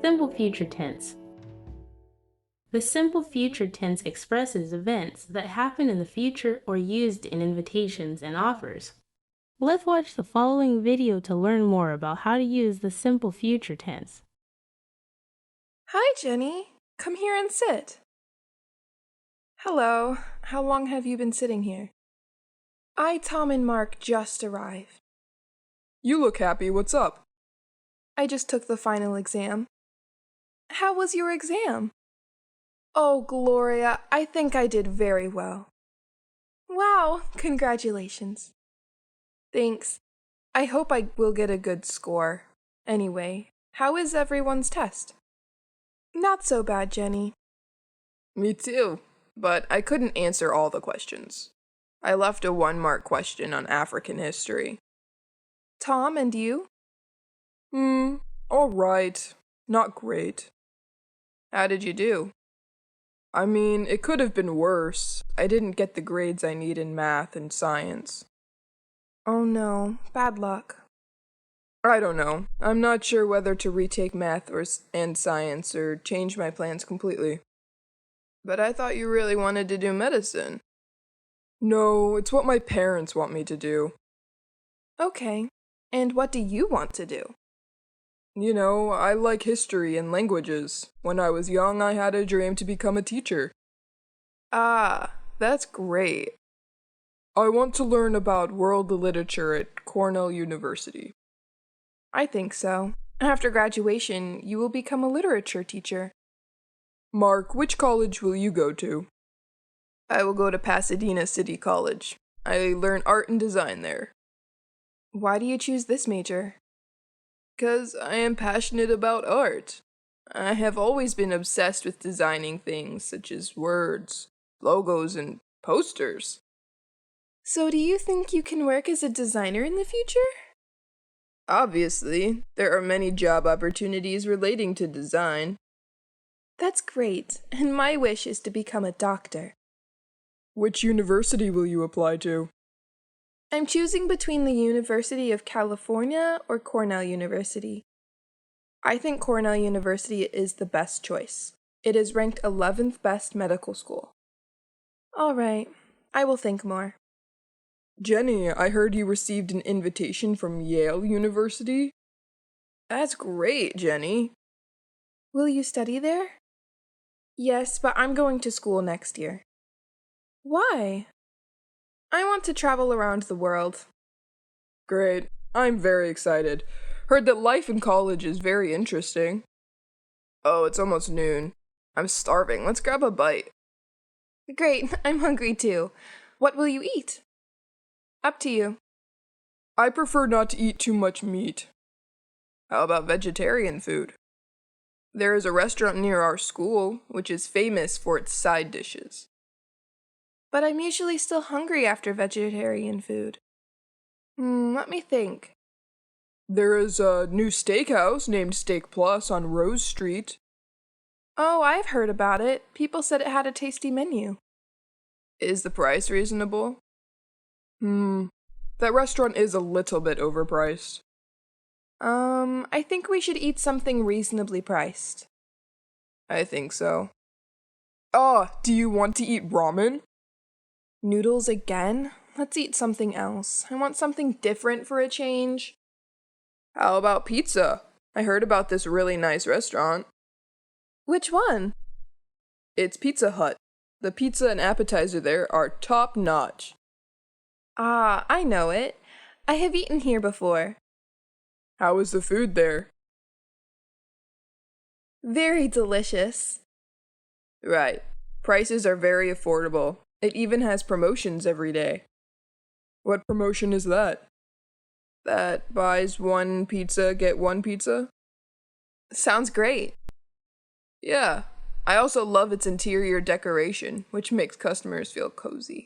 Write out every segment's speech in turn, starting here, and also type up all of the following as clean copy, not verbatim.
Simple future tense. The simple future tense expresses events that happen in the future or used in invitations and offers. Let's watch the following video to learn more about how to use the simple future tense. Hi, Jenny. Come here and sit. Hello. How long have you been sitting here? Tom, and Mark just arrived. You look happy. What's up? I just took the final exam. How was your exam? Oh, Gloria, I think I did very well. Wow, congratulations. Thanks. I hope I will get a good score. Anyway, how is everyone's test? Not so bad, Jenny. Me too, but I couldn't answer all the questions. I left a 1-mark question on African history. Tom, and you? All right. Not great. How did you do? I mean, it could have been worse. I didn't get the grades I need in math and science. Oh no, bad luck. I don't know. I'm not sure whether to retake math and science or change my plans completely. But I thought you really wanted to do medicine. No, it's what my parents want me to do. Okay, and what do you want to do? You know, I like history and languages. When I was young, I had a dream to become a teacher. Ah, that's great. I want to learn about world literature at Cornell University. I think so. After graduation, you will become a literature teacher. Mark, which college will you go to? I will go to Pasadena City College. I learn art and design there. Why do you choose this major? 'Cause I am passionate about art. I have always been obsessed with designing things such as words, logos, and posters. So do you think you can work as a designer in the future? Obviously, there are many job opportunities relating to design. That's great, and my wish is to become a doctor. Which university will you apply to? I'm choosing between the University of California or Cornell University. I think Cornell University is the best choice. It is ranked 11th best medical school. All right, I will think more. Jenny, I heard you received an invitation from Yale University. That's great, Jenny. Will you study there? Yes, but I'm going to school next year. Why? I want to travel around the world. Great. I'm very excited. Heard that life in college is very interesting. Oh, it's almost noon. I'm starving. Let's grab a bite. Great, I'm hungry too. What will you eat? Up to you. I prefer not to eat too much meat. How about vegetarian food? There is a restaurant near our school, which is famous for its side dishes. But I'm usually still hungry after vegetarian food. Let me think. There is a new steakhouse named Steak Plus on Rose Street. Oh, I've heard about it. People said it had a tasty menu. Is the price reasonable? That restaurant is a little bit overpriced. I think we should eat something reasonably priced. I think so. Oh, do you want to eat ramen? Noodles again? Let's eat something else. I want something different for a change. How about pizza? I heard about this really nice restaurant. Which one? It's Pizza Hut. The pizza and appetizer there are top notch. Ah, I know it. I have eaten here before. How is the food there? Very delicious. Right. Prices are very affordable. It even has promotions every day. What promotion is that? That buys one pizza, get one pizza? Sounds great. Yeah. I also love its interior decoration, which makes customers feel cozy.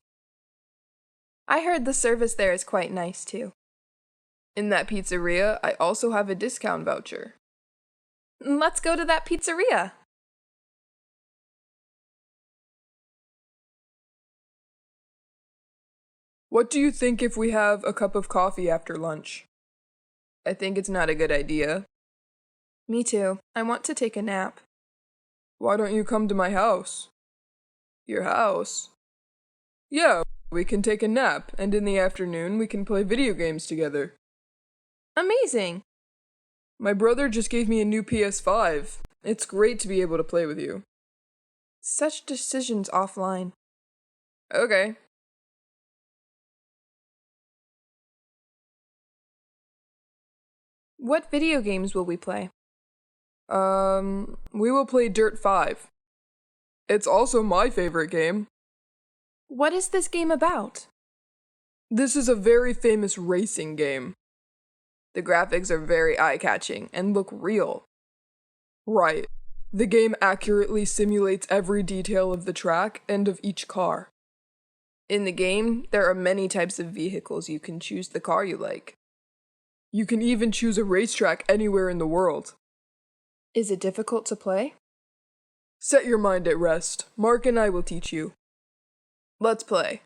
I heard the service there is quite nice too. In that pizzeria, I also have a discount voucher. Let's go to that pizzeria. What do you think if we have a cup of coffee after lunch? I think it's not a good idea. Me too. I want to take a nap. Why don't you come to my house? Your house? Yeah, we can take a nap, and in the afternoon we can play video games together. Amazing! My brother just gave me a new PS5. It's great to be able to play with you. Such decisions offline. Okay. What video games will we play? We will play Dirt 5. It's also my favorite game. What is this game about? This is a very famous racing game. The graphics are very eye-catching and look real. Right. The game accurately simulates every detail of the track and of each car. In the game, there are many types of vehicles. You can choose the car you like. You can even choose a racetrack anywhere in the world. Is it difficult to play? Set your mind at rest. Mark and I will teach you. Let's play.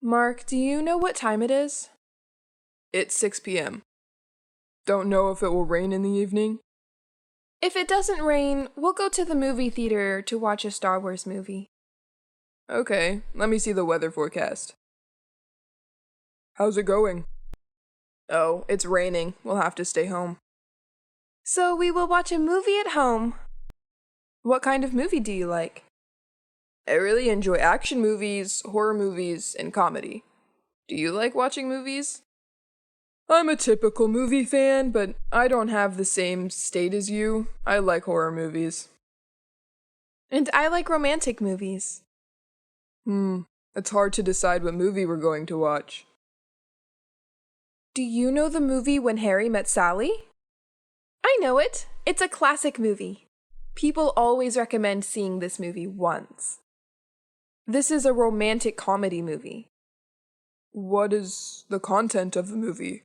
Mark, do you know what time it is? It's 6 p.m. Don't know if it will rain in the evening? If it doesn't rain, we'll go to the movie theater to watch a Star Wars movie. Okay, let me see the weather forecast. How's it going? Oh, it's raining. We'll have to stay home. So we will watch a movie at home. What kind of movie do you like? I really enjoy action movies, horror movies, and comedy. Do you like watching movies? I'm a typical movie fan, but I don't have the same state as you. I like horror movies. And I like romantic movies. It's hard to decide what movie we're going to watch. Do you know the movie When Harry Met Sally? I know it. It's a classic movie. People always recommend seeing this movie once. This is a romantic comedy movie. What is the content of the movie?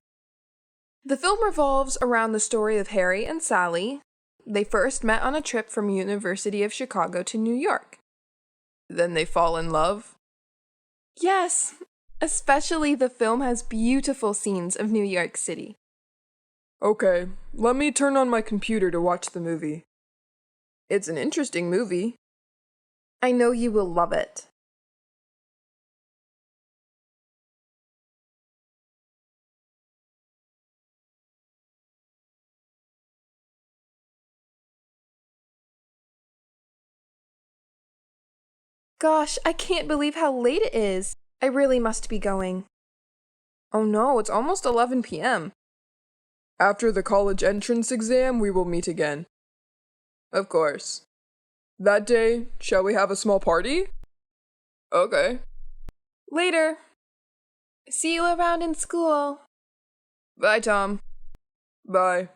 The film revolves around the story of Harry and Sally. They first met on a trip from University of Chicago to New York. Then they fall in love? Yes, especially the film has beautiful scenes of New York City. Okay, let me turn on my computer to watch the movie. It's an interesting movie. I know you will love it. Gosh, I can't believe how late it is. I really must be going. Oh no, it's almost 11 p.m. After the college entrance exam, we will meet again. Of course. That day, shall we have a small party? Okay. Later. See you around in school. Bye, Tom. Bye.